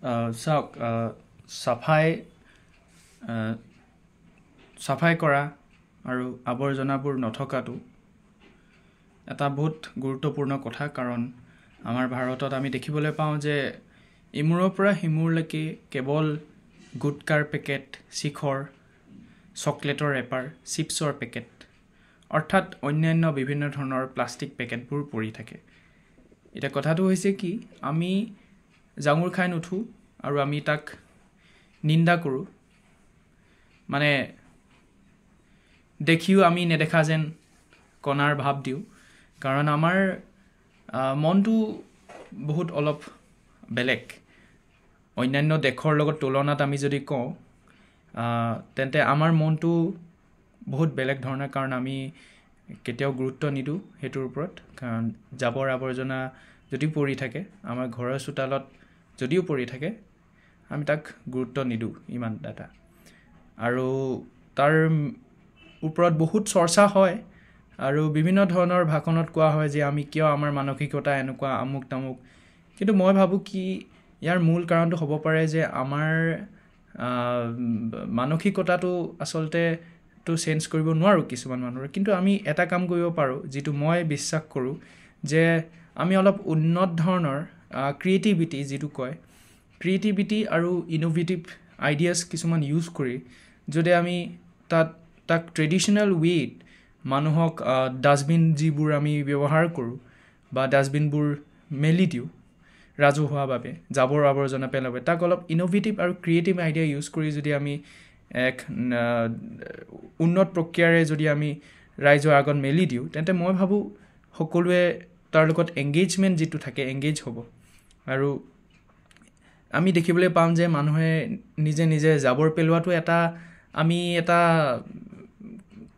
চাওক চাফাই কৰা আৰু আৱৰ্জনাবোৰ নথকাটো এটা বহুত গুৰুত্বপূৰ্ণ কথা কাৰণ আমাৰ ভাৰতত আমি দেখিবলৈ পাওঁ যে ইমূৰৰ পৰা সিমূৰলৈকে কেৱল গুটকাৰ পেকেট শিখৰ চকলেটৰ ৰেপাৰ চিপছৰ পেকেট অৰ্থাৎ অন্যান্য বিভিন্ন ধৰণৰ প্লাষ্টিক পেকেটবোৰ পৰি থাকে এতিয়া কথাটো হৈছে কি আমি জাঙুৰ খাই নুঠো আৰু আমি তাক নিন্দা কৰোঁ মানে দেখিও আমি নেদেখা যেন কণাৰ ভাৱ দিওঁ কাৰণ আমাৰ মনটো বহুত অলপ বেলেগ অন্যান্য দেশৰ লগত তুলনাত আমি যদি কওঁ তেন্তে আমাৰ মনটো বহুত বেলেগ ধৰণৰ কাৰণ আমি কেতিয়াও গুৰুত্ব নিদিওঁ সেইটোৰ ওপৰত কাৰণ জাবৰ আৱৰ্জনা যদি পৰি থাকে আমাৰ ঘৰৰ চোতালত যদিও পৰি থাকে আমি তাক গুৰুত্ব নিদিওঁ ইমান এটা আৰু তাৰ ওপৰত বহুত চৰ্চা হয় আৰু বিভিন্ন ধৰণৰ ভাষণত কোৱা হয় যে আমি কিয় আমাৰ মানসিকতা এনেকুৱা আমুক তামুক কিন্তু মই ভাবোঁ কি ইয়াৰ মূল কাৰণটো হ'ব পাৰে যে আমাৰ মানসিকতাটো আচলতে তো চেঞ্জ কৰিব নোৱাৰোঁ কিছুমান মানুহৰ কিন্তু আমি এটা কাম কৰিব পাৰোঁ যিটো মই বিশ্বাস কৰোঁ যে আমি অলপ উন্নত ধৰণৰ ক্ৰিয়েটিভিটি যিটো কয় ক্ৰিয়েটিভিটি আৰু ইনোভেটিভ আইডিয়াছ কিছুমান ইউজ কৰি যদি আমি তাক ট্ৰেডিশ্যনেল ৱেত মানুহক ডাষ্টবিন যিবোৰ আমি ব্যৱহাৰ কৰোঁ বা ডাষ্টবিনবোৰ মেলি দিওঁ ৰাজহুৱাভাৱে জাবৰ আৱৰ্জনা পেলাব তাক অলপ ইনোভেটিভ আৰু ক্ৰিয়েটিভ আইডিয়া ইউজ কৰি যদি আমি এক উন্নত প্ৰক্ৰিয়াৰে যদি আমি ৰাইজৰ আগত মেলি দিওঁ তেন্তে মই ভাবোঁ সকলোৱে তাৰ লগত এংগেজমেণ্ট যিটো থাকে এংগেজ হ'ব আৰু আমি দেখিবলৈ পাম যে মানুহে নিজে নিজে জাবৰ পেলোৱাটো আমি এটা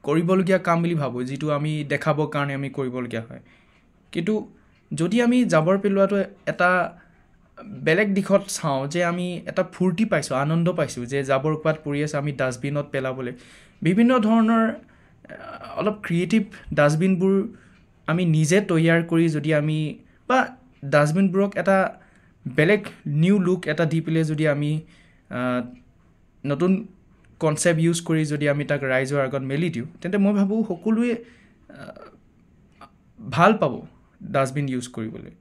কৰিবলগীয়া কাম বুলি ভাবোঁ যিটো আমি দেখাবৰ কাৰণে আমি কৰিবলগীয়া হয় কিন্তু যদি আমি জাবৰ পেলোৱাটো এটা বেলেগ দিশত চাওঁ যে আমি এটা ফূৰ্তি পাইছোঁ আনন্দ পাইছোঁ যে জাবৰ ক'ৰবাত পৰি আছে আমি ডাষ্টবিনত পেলাবলৈ বিভিন্ন ধৰণৰ অলপ ক্ৰিয়েটিভ ডাষ্টবিনবোৰ আমি নিজে তৈয়াৰ কৰি যদি আমি বা ডাষ্টবিনবোৰক এটা বেলেগ নিউ লুক এটা দি পেলাই যদি আমি নতুন কনচেপ্ট ইউজ কৰি যদি আমি তাক ৰাইজৰ আগত মেলি দিওঁ তেন্তে মই ভাবোঁ সকলোৱে ভাল পাব ডাষ্টবিন ইউজ কৰিবলৈ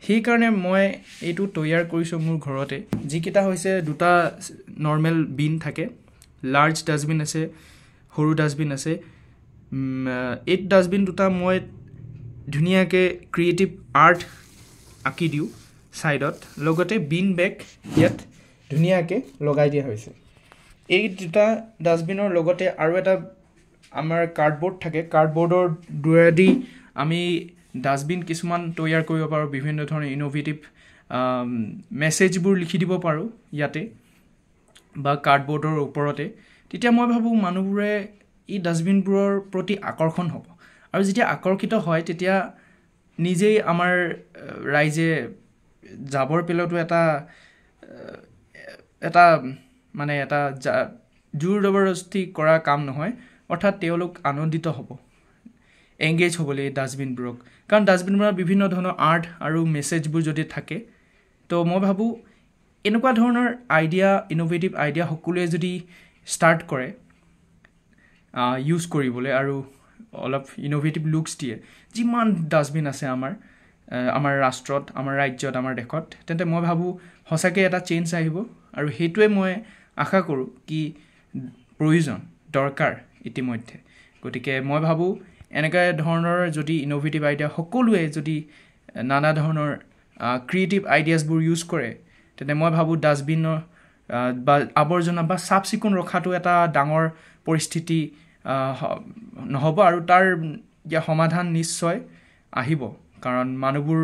সেইকাৰণে মই এইটো তৈয়াৰ কৰিছোঁ মোৰ ঘৰতে যিকেইটা হৈছে দুটা নৰ্মেল বিন থাকে লাৰ্জ ডাষ্টবিন আছে সৰু ডাষ্টবিন আছে এই ডাষ্টবিন দুটা মই ধুনীয়াকৈ ক্ৰিয়েটিভ আৰ্ট আঁকি দিওঁ ছাইডত লগতে বিন বেগ ইয়াত ধুনীয়াকৈ লগাই দিয়া হৈছে এই দুটা ডাষ্টবিনৰ লগতে আৰু এটা আমাৰ কাৰ্ডবৰ্ড থাকে কাৰ্ডবৰ্ডৰ দুৱেদি আমি ডাষ্টবিন কিছুমান তৈয়াৰ কৰিব পাৰোঁ বিভিন্ন ধৰণৰ ইনোভেটিভ মেছেজবোৰ লিখি দিব পাৰোঁ ইয়াতে বা কাৰ্ডবৰ্ডৰ ওপৰতে তেতিয়া মই ভাবোঁ মানুহবোৰে এই ডাষ্টবিনবোৰৰ প্ৰতি আকৰ্ষণ হ'ব আৰু যেতিয়া আকৰ্ষিত হয় তেতিয়া নিজেই আমাৰ ৰাইজে জাবৰ পেলোৱাটো এটা মানে এটা জোৰ জবৰদস্তি কৰা কাম নহয় অৰ্থাৎ তেওঁলোক আনন্দিত হ'ব এংগেজ হ'বলৈ এই ডাষ্টবিনবোৰক কাৰণ ডাষ্টবিনবোৰত বিভিন্ন ধৰণৰ আৰ্ট আৰু মেছেজবোৰ যদি থাকে তো মই ভাবোঁ এনেকুৱা ধৰণৰ আইডিয়া ইনোভেটিভ আইডিয়া সকলোৱে যদি ষ্টাৰ্ট কৰে ইউজ কৰিবলৈ আৰু অলপ ইনোভেটিভ লুকছ দিয়ে যিমান ডাষ্টবিন আছে আমাৰ ৰাষ্ট্ৰত আমাৰ ৰাজ্যত আমাৰ দেশত তেন্তে মই ভাবোঁ সঁচাকৈ এটা চেঞ্জ আহিব আৰু সেইটোৱে মই আশা কৰোঁ কি প্ৰয়োজন দৰকাৰ ইতিমধ্যে গতিকে মই ভাবোঁ এনেকুৱা ধৰণৰ যদি ইনোভেটিভ আইডিয়া সকলোৱে যদি নানা ধৰণৰ ক্ৰিয়েটিভ আইডিয়াছবোৰ ইউজ কৰে তেন্তে মই ভাবোঁ ডাষ্টবিনৰ বা আৱৰ্জনা বা চাফ চিকুণ ৰখাটো এটা ডাঙৰ পৰিস্থিতি নহ'ব আৰু তাৰ সমাধান নিশ্চয় আহিব কাৰণ মানুহবোৰ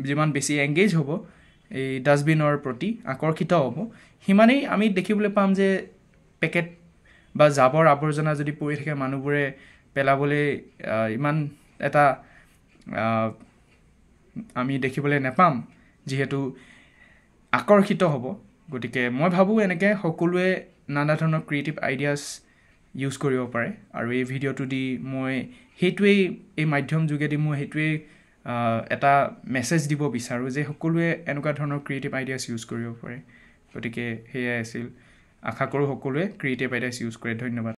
যিমান বেছি এংগেজ হ'ব এই ডাষ্টবিনৰ প্ৰতি আকৰ্ষিত হ'ব সিমানেই আমি দেখিবলৈ পাম যে পেকেট বা জাবৰ আৱৰ্জনা যদি পৰি থাকে মানুহবোৰে পেলাবলৈ ইমান এটা আমি দেখিবলৈ নাপাম যিহেতু আকৰ্ষিত হ'ব গতিকে মই ভাবোঁ এনেকৈ সকলোৱে নানা ধৰণৰ ক্ৰিয়েটিভ আইডিয়াছ ইউজ কৰিব পাৰে আৰু এই ভিডিঅ'টো দি মই সেইটোৱেই এই মাধ্যম যোগেদি মই সেইটোৱেই এটা মেছেজ দিব বিচাৰোঁ যে সকলোৱে এনেকুৱা ধৰণৰ ক্ৰিয়েটিভ আইডিয়াছ ইউজ কৰিব পাৰে গতিকে সেয়াই আছিল আশা কৰোঁ সকলোৱে ক্ৰিয়েটিভ আইডিয়াছ ইউজ কৰে ধন্যবাদ